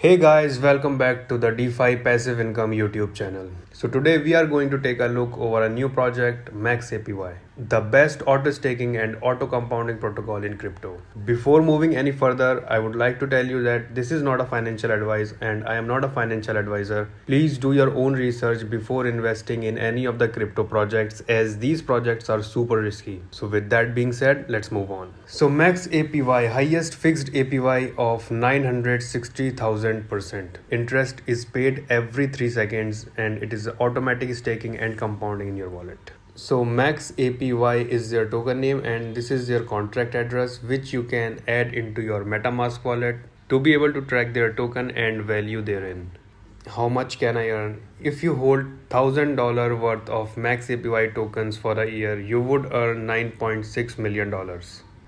Hey guys, welcome back to the DeFi Passive Income YouTube channel. So today we are going to take a look over a new project, MaxAPY, the best auto staking and auto compounding protocol in crypto. Before moving any further, I would like to tell you that this is not a financial advice and I am not a financial advisor. Please do your own research before investing in any of the crypto projects as these projects are super risky. So with that being said, let's move on. So MaxAPY, highest fixed APY of 960,000%. Interest is paid every 3 seconds and it is automatic staking and compounding in your wallet. So MaxAPY is their token name and this is their contract address which you can add into your MetaMask wallet to be able to track their token and value therein. How much can I earn? If you hold $1,000 worth of MaxAPY tokens for a year, you would earn $9.6 million,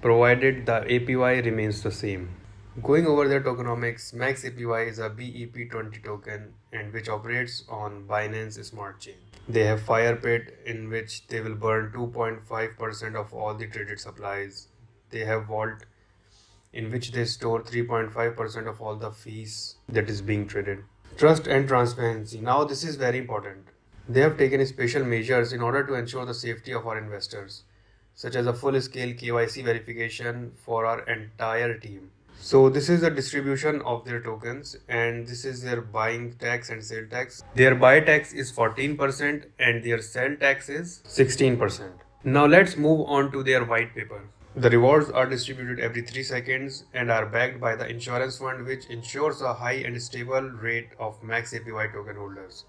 provided the APY remains the same. Going over their tokenomics, MaxAPY is a BEP20 token and which operates on Binance Smart Chain. They have Fire Pit in which they will burn 2.5% of all the traded supplies. They have Vault in which they store 3.5% of all the fees that is being traded. Trust and transparency. Now this is very important. They have taken special measures in order to ensure the safety of our investors, such as a full-scale KYC verification for our entire team. So this is the distribution of their tokens and this is their buying tax and sale tax. Their buy tax is 14% and their sell tax is 16%. Now let's move on to their white paper. The rewards are distributed every 3 seconds and are backed by the insurance fund which ensures a high and stable rate of MaxAPY token holders.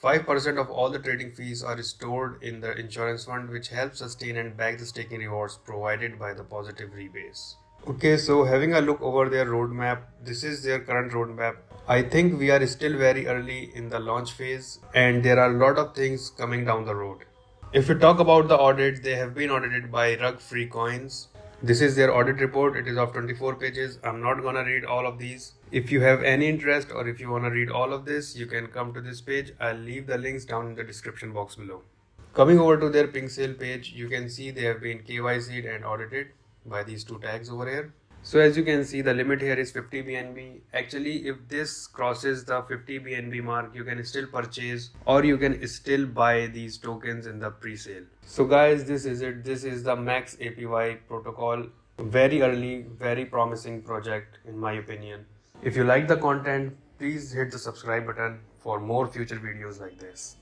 5% of all the trading fees are stored in the insurance fund which helps sustain and back the staking rewards provided by the positive rebase. Okay, so having a look over their roadmap, this is their current roadmap. I think we are still very early in the launch phase and there are a lot of things coming down the road. If we talk about the audit, they have been audited by Rug Free Coins. This is their audit report. It is of 24 pages. I'm not gonna read all of these. If you have any interest or if you wanna read all of this, you can come to this page. I'll leave the links down in the description box below. Coming over to their Pinksale page, you can see they have been KYC'd and audited by these two tags over here. So as you can see, the limit here is 50 BNB. Actually, if this crosses the 50 BNB mark, you can still purchase or you can still buy these tokens in the pre-sale. So guys, this is it. This is the MaxAPY protocol. Very early, very promising project in my opinion. If you like the content, please hit the subscribe button for more future videos like this.